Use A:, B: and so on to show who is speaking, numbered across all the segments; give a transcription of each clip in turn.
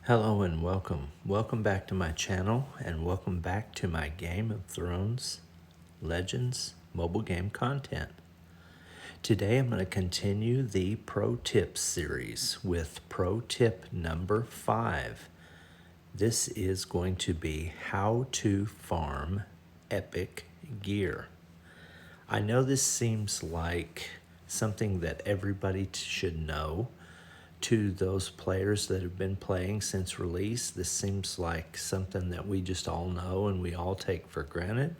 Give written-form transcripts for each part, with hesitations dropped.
A: Hello and welcome. Welcome back to my channel and welcome back to my Game of Thrones Legends mobile game content. Today I'm going to continue the Pro Tips series with Pro Tip number 5. This is going to be how to farm epic gear. I know this seems like something that everybody should know. To those players that have been playing since release, this seems like something that we just all know and we all take for granted.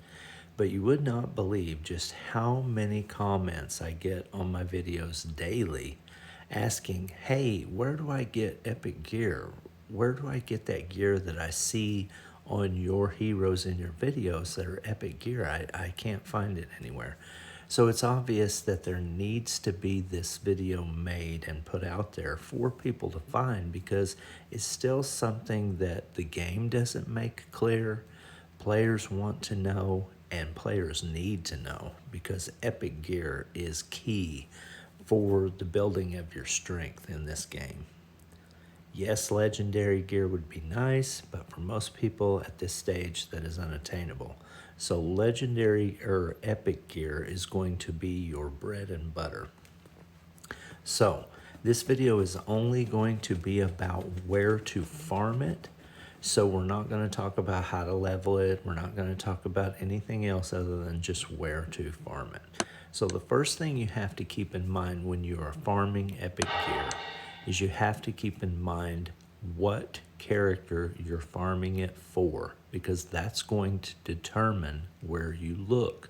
A: But you would not believe just how many comments I get on my videos daily asking, hey, where do I get epic gear? Where do I get that gear that I see on your heroes in your videos that are epic gear? I can't find it anywhere. So it's obvious that there needs to be this video made and put out there for people to find, because it's still something that the game doesn't make clear. Players want to know and players need to know, because epic gear is key for the building of your strength in this game. Yes, legendary gear would be nice, but for most people at this stage that is unattainable. So legendary or epic gear is going to be your bread and butter. So this video is only going to be about where to farm it. So we're not going to talk about how to level it. We're not going to talk about anything else other than just where to farm it. So the first thing you have to keep in mind when you are farming epic gear is you have to keep in mind what character you're farming it for, because that's going to determine where you look.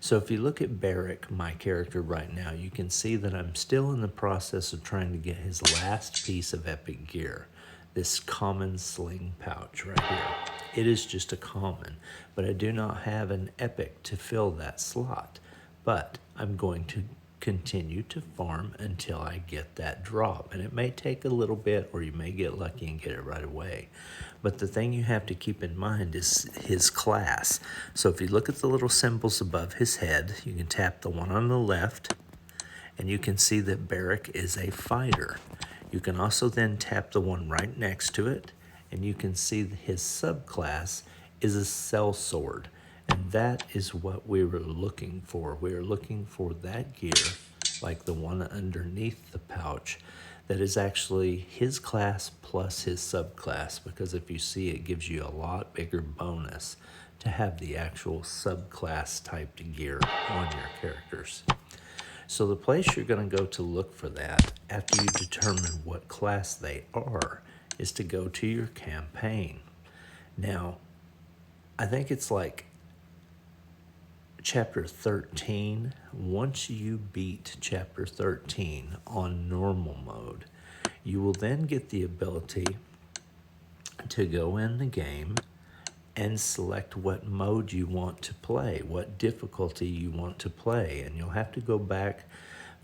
A: So if you look at Beric, my character right now, you can see that I'm still in the process of trying to get his last piece of epic gear, this common sling pouch right here. It is just a common, but I do not have an epic to fill that slot. But I'm going to continue to farm until I get that drop. And it may take a little bit, or you may get lucky and get it right away. But the thing you have to keep in mind is his class. So if you look at the little symbols above his head, you can tap the one on the left, and you can see that Beric is a fighter. You can also then tap the one right next to it, and you can see that his subclass is a sellsword. And that is what we were looking for. We are looking for that gear, like the one underneath the pouch, that is actually his class plus his subclass, because if you see, it gives you a lot bigger bonus to have the actual subclass type gear on your characters. So the place you're going to go to look for that after you determine what class they are is to go to your campaign. Now, I think it's like chapter 13. Once you beat chapter 13 on normal mode, you will then get the ability to go in the game and select what mode you want to play, what difficulty you want to play. And you'll have to go back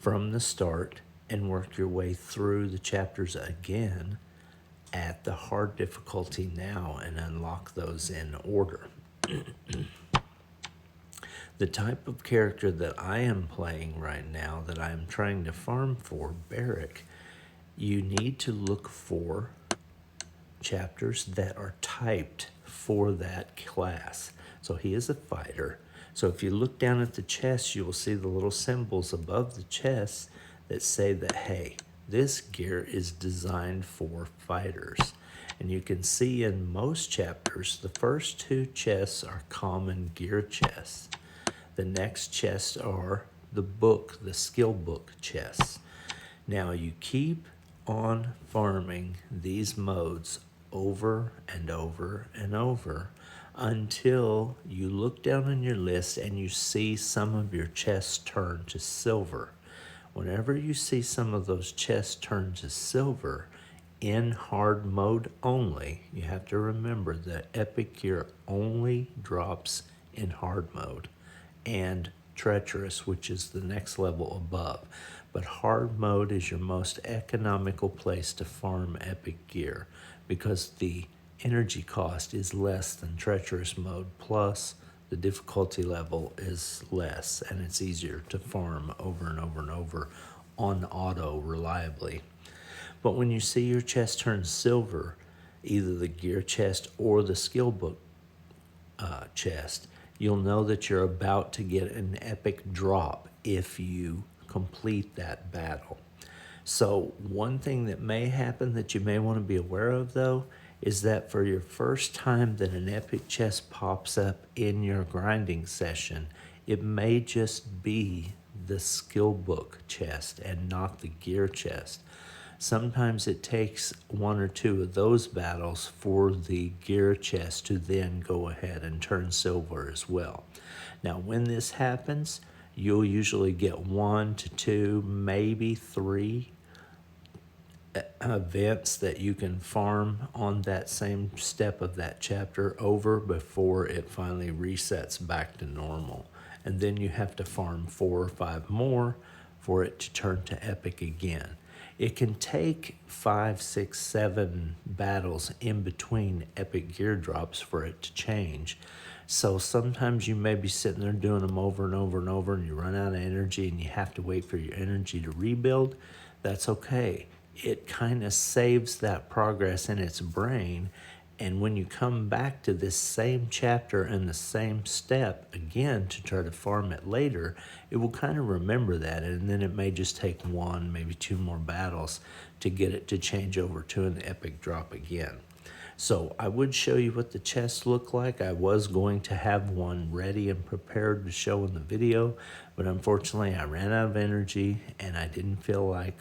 A: from the start and work your way through the chapters again at the hard difficulty now and unlock those in order. The type of character that I am playing right now, that I am trying to farm for, Beric, you need to look for chapters that are typed for that class. So he is a fighter. So if you look down at the chest, you will see the little symbols above the chest that say that, hey, this gear is designed for fighters. And you can see in most chapters, the first two chests are common gear chests. The next chests are the skill book chests. Now you keep on farming these modes over and over and over until you look down on your list and you see some of your chests turn to silver. Whenever you see some of those chests turn to silver in hard mode only, you have to remember that epic gear only drops in hard mode and treacherous, which is the next level above. But hard mode is your most economical place to farm epic gear, because the energy cost is less than treacherous mode, plus the difficulty level is less, and it's easier to farm over and over and over on auto reliably. But when you see your chest turn silver, either the gear chest or the skill book chest, you'll know that you're about to get an epic drop if you complete that battle. So one thing that may happen that you may want to be aware of, though, is that for your first time that an epic chest pops up in your grinding session, it may just be the skill book chest and not the gear chest. Sometimes it takes one or two of those battles for the gear chest to then go ahead and turn silver as well. Now, when this happens, you'll usually get 1 to 2, maybe 3 events that you can farm on that same step of that chapter over before it finally resets back to normal. And then you have to farm 4 or 5 more for it to turn to epic again. It can take 5, 6, 7 battles in between epic gear drops for it to change. So sometimes you may be sitting there doing them over and over and over, and you run out of energy and you have to wait for your energy to rebuild. That's okay. It kind of saves that progress in its brain. And when you come back to this same chapter and the same step again to try to farm it later, it will kind of remember that. And then it may just take 1, maybe 2 more battles to get it to change over to an epic drop again. So I would show you what the chests look like. I was going to have one ready and prepared to show in the video, but unfortunately I ran out of energy and I didn't feel like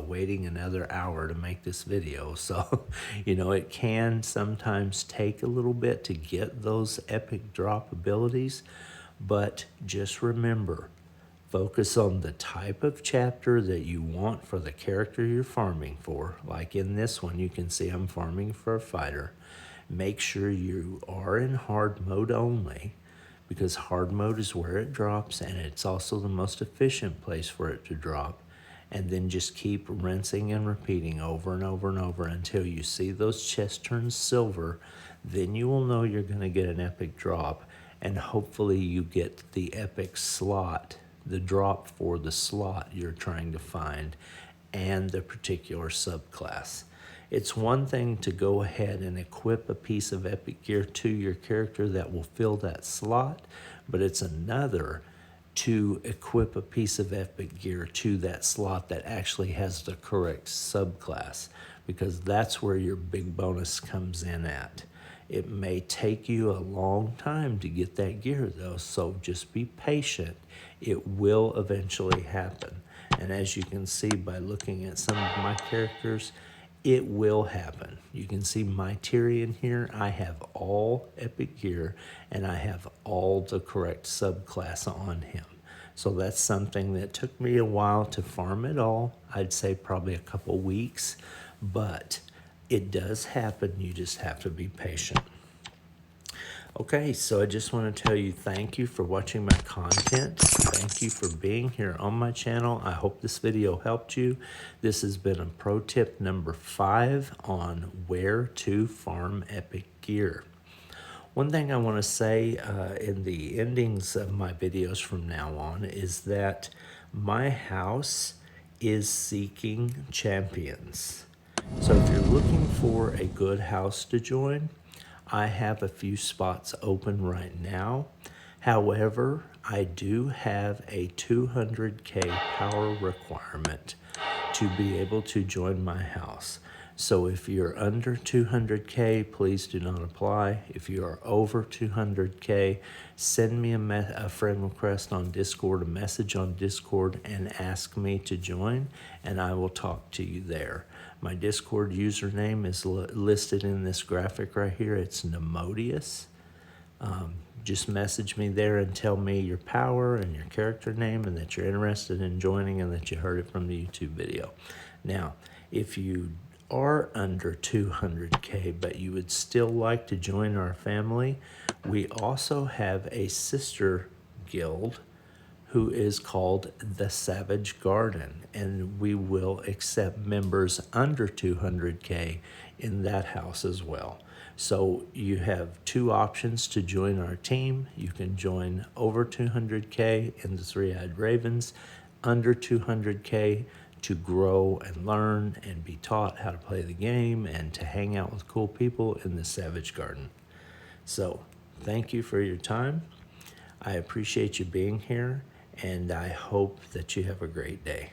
A: waiting another hour to make this video. So, it can sometimes take a little bit to get those epic drop abilities, but just remember, focus on the type of chapter that you want for the character you're farming for. Like in this one, you can see I'm farming for a fighter. Make sure you are in hard mode only, because hard mode is where it drops and it's also the most efficient place for it to drop. And then just keep rinsing and repeating over and over and over until you see those chests turn silver. Then you will know you're going to get an epic drop, and hopefully you get the epic slot, the drop for the slot you're trying to find, and the particular subclass. It's one thing to go ahead and equip a piece of epic gear to your character that will fill that slot, but it's another to equip a piece of epic gear to that slot that actually has the correct subclass, because that's where your big bonus comes in at. It may take you a long time to get that gear though, so just be patient. It will eventually happen. And as you can see by looking at some of my characters, it will happen. You can see my Tyrion here. I have all epic gear and I have all the correct subclass on him. So that's something that took me a while to farm it all. I'd say probably a couple weeks, but it does happen. You just have to be patient. Okay, so I just want to tell you thank you for watching my content. Thank you for being here on my channel. I hope this video helped you. This has been a pro tip number 5 on where to farm epic gear. One thing I want to say in the endings of my videos from now on is that my house is seeking champions. So if you're looking for a good house to join, I have a few spots open right now. However, I do have a 200K power requirement to be able to join my house. So if you're under 200K, please do not apply. If you are over 200K, send me a friend request on Discord, a message on Discord, and ask me to join, and I will talk to you there. My Discord username is listed in this graphic right here. It's Nemodius. Just message me there and tell me your power and your character name and that you're interested in joining and that you heard it from the YouTube video. Now, if you are under 200K but you would still like to join our family, we also have a sister guild who is called the Savage Garden, and we will accept members under 200K in that house as well. So you have 2 options to join our team. You can join over 200K in the Three-Eyed Ravens, under 200K to grow and learn and be taught how to play the game and to hang out with cool people in the Savage Garden. So, thank you for your time. I appreciate you being here, and I hope that you have a great day.